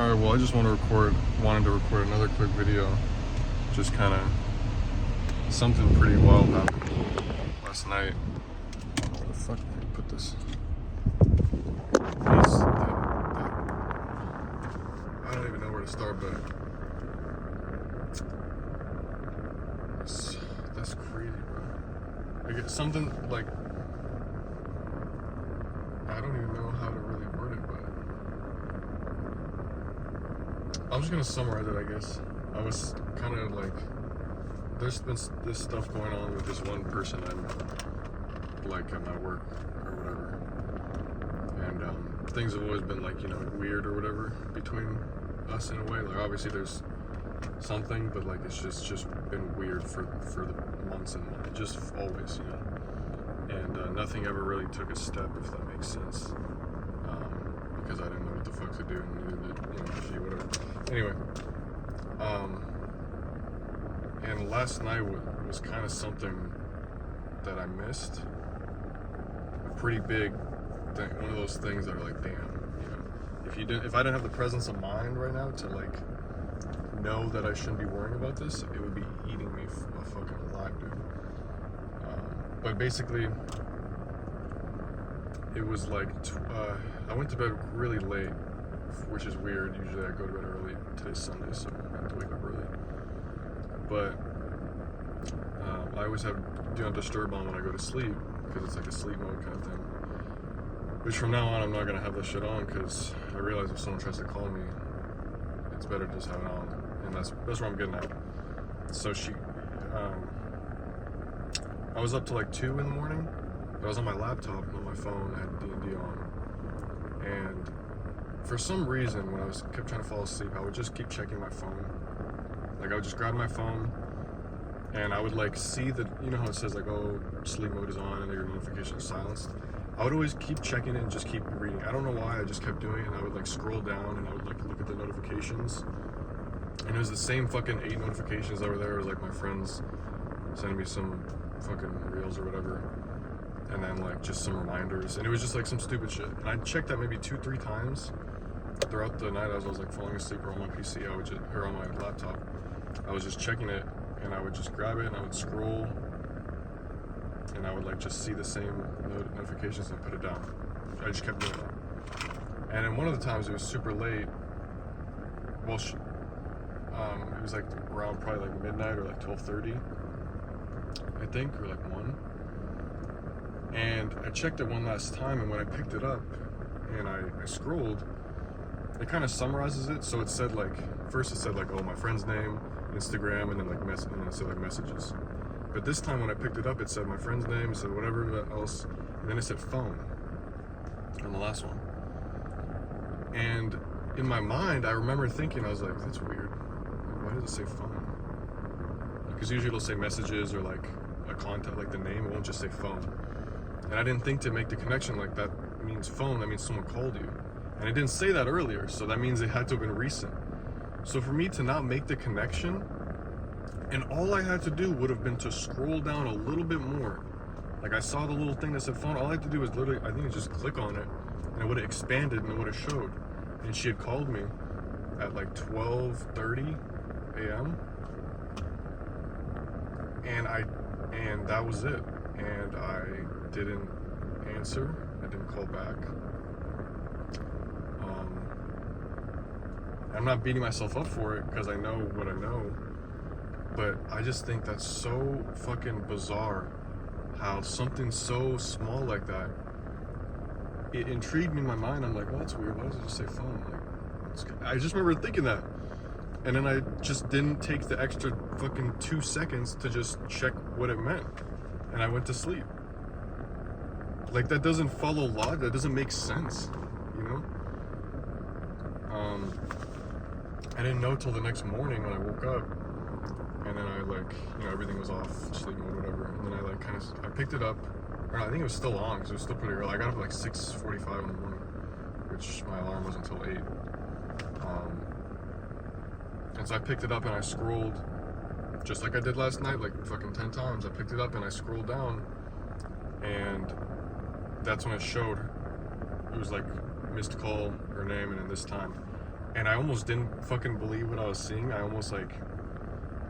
Alright, well I just wanted to record another quick video. Just kind of something pretty wild happened last night. Where the fuck did I put this? I don't even know where to start, but that's crazy, bro. Like it's something like I don't even know how to really word it, but I'm just gonna summarize it, I guess. I was kind of like, there's been this stuff going on with this one person I like at my work or whatever, and things have always been like, you know, weird or whatever between us in a way. Like obviously there's something, but like it's just been weird for the months and just always, you know. And nothing ever really took a step, if that makes sense, because I didn't know what the fuck to do, and neither did, you know, she, whatever. Anyway, and last night was kind of something that I missed. A pretty big thing, one of those things that are like, damn, you know, if I didn't have the presence of mind right now to like know that I shouldn't be worrying about this, it would be eating me fucking alive, dude. But basically, it was like, I went to bed really late, which is weird. Usually I go to bed early. Today's Sunday, so I have to wake up early. But I always have Do Not Disturb on when I go to sleep, because it's like a sleep mode kind of thing. Which from now on, I'm not going to have this shit on, because I realize if someone tries to call me, it's better to just have it on. And that's where I'm getting at. So I was up to like 2 in the morning. I was on my laptop, on my phone, I had D&D on. And for some reason, when I kept trying to fall asleep, I would just keep checking my phone. Like I would just grab my phone, and I would like see you know how it says like, oh, sleep mode is on and your notification is silenced? I would always keep checking it and just keep reading. I don't know why, I just kept doing it, and I would like scroll down and I would like look at the notifications. And it was the same fucking 8 notifications that were there. It was like my friends sending me some fucking reels or whatever, and then like just some reminders, and it was just like some stupid shit. And I checked that maybe 2-3 times throughout the night as I was like falling asleep, or on my PC, or on my laptop. I was just checking it, and I would just grab it and I would scroll, and I would like just see the same notifications and put it down. I just kept doing that. And then one of the times it was super late. Well, it was like around probably like midnight or like 12:30, I think, or like 1. And I checked it one last time, and when I picked it up and I scrolled, it kind of summarizes it. So it said like, first it said like, oh, my friend's name, Instagram, and then like and then it said like messages. But this time when I picked it up, it said my friend's name, it said whatever else, and then it said phone on the last one. And in my mind, I remember thinking, I was like, that's weird. Why does it say phone? Because usually it'll say messages or like a contact, like the name, it won't just say phone. And I didn't think to make the connection like that means phone, that means someone called you. And it didn't say that earlier, so that means it had to have been recent. So for me to not make the connection, and all I had to do would have been to scroll down a little bit more. Like I saw the little thing that said phone, all I had to do was literally, I think, just click on it, and it would have expanded and it would have showed. And she had called me at like 12:30 a.m. And that was it. And I didn't answer. I didn't call back. I'm not beating myself up for it because I know what I know, but I just think that's so fucking bizarre how something so small like that, it intrigued me in my mind. I'm like, well, that's weird. Why does it just say phone? Like, I just remember thinking that. And then I just didn't take the extra fucking 2 seconds to just check what it meant. And I went to sleep. Like, that doesn't follow logic. That doesn't make sense, you know? I didn't know till the next morning when I woke up. And then I like, you know, everything was off, sleep mode, whatever. And then I like I picked it up. Or I think it was still on because it was still pretty early. I got up at like 6:45 in the morning, which my alarm was until 8. And so I picked it up and I scrolled, just like I did last night, like fucking 10 times. I picked it up and I scrolled down, and that's when it showed. It was like missed call, her name, and then this time. and I almost didn't fucking believe what I was seeing. I almost like,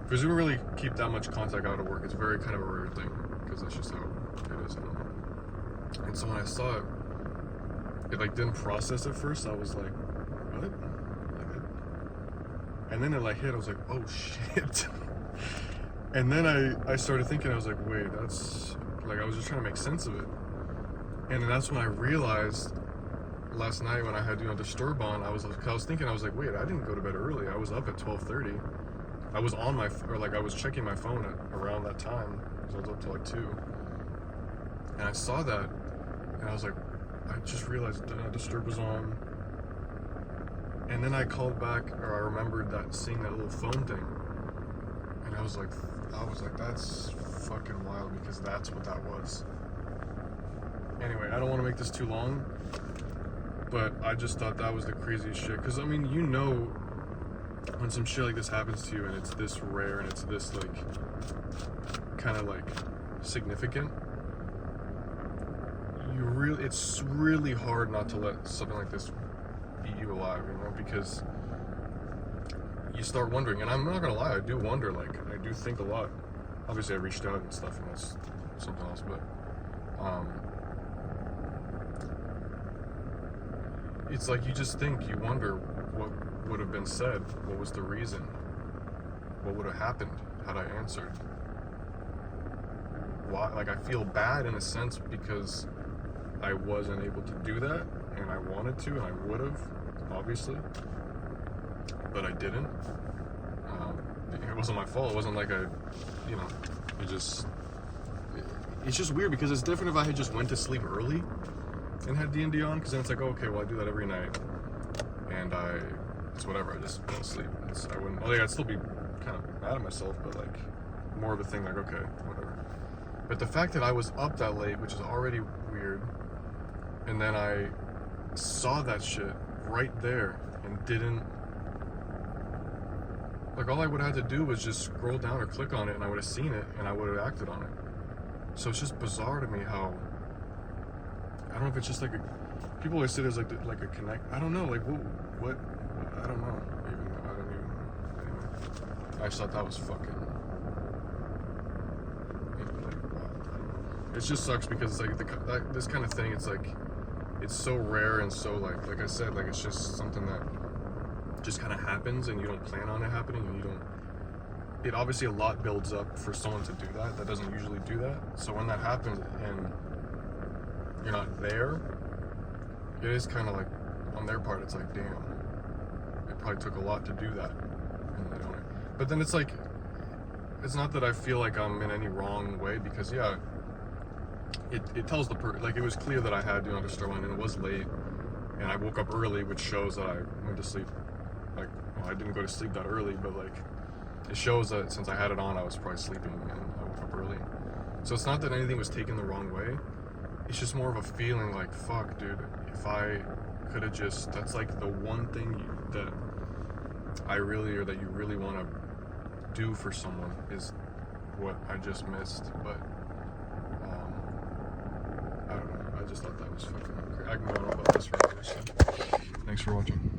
because we don't really keep that much contact out of work. It's very kind of a rare thing, because that's just how it is. I don't know. And so when I saw it, it like didn't process at first. I was like, what? And then it like hit. I was like, oh shit. And then I started thinking. I was like, wait, that's like, I was just trying to make sense of it. And then that's when I realized last night when I had Disturb on, I was thinking, I was like, wait, I didn't go to bed early. I was up at 12:30. I was on my, or like I was checking my phone at around that time, because I was up till like 2. And I saw that, and I was like, I just realized Disturb was on. And then I called back, or I remembered that seeing that little phone thing, and I was like, that's fucking wild, because that's what that was. Anyway, I don't want to make this too long, but I just thought that was the craziest shit. Because I mean, you know, when some shit like this happens to you and it's this rare and it's this like kind of like significant, it's really hard not to let something like this eat you alive, you know, because you start wondering. And I'm not gonna lie, I do wonder, like, I do think a lot. Obviously I reached out and stuff, and that's something else, but it's like you just think, you wonder what would have been said, what was the reason, what would have happened had I answered. Why? Like, I feel bad in a sense because I wasn't able to do that, and I wanted to, and I would have, obviously, but I didn't. It wasn't my fault. It wasn't like it's just weird, because it's different if I had just went to sleep early and had D&D on, because then it's like, oh, okay, well, I do that every night, and it's whatever, I just go to sleep. I'd still be kind of mad at myself, but like, more of a thing, like, okay, whatever. But the fact that I was up that late, which is already weird, and then I saw that shit right there and didn't, like, all I would have had to do was just scroll down or click on it, and I would have seen it, and I would have acted on it. So it's just bizarre to me how, I don't know if it's just like people always say there's like a connect. I don't know, like what I don't know. Anyway, I just thought that was fucking. It just sucks because it's like this kind of thing. It's like, it's so rare and so like I said, like, it's just something that just kind of happens, and you don't plan on it happening, and you don't. It obviously, a lot builds up for someone to do that. That doesn't usually do that. So when that happens and you're not there, it is kind of like, on their part, it's like, damn, it probably took a lot to do that, and they don't. But then it's like, it's not that I feel like I'm in any wrong way, because yeah, it tells like, it was clear that I had Disturb on, and it was late, and I woke up early, which shows that I went to sleep. Like, well, I didn't go to sleep that early, but like, it shows that since I had it on, I was probably sleeping, and I woke up early. So it's not that anything was taken the wrong way. It's just more of a feeling like, fuck, dude, if I could have just, that's like the one thing that that you really want to do for someone, is what I just missed. But I don't know, I just thought that was fucking crazy. I can go on about this forever, so thanks for watching.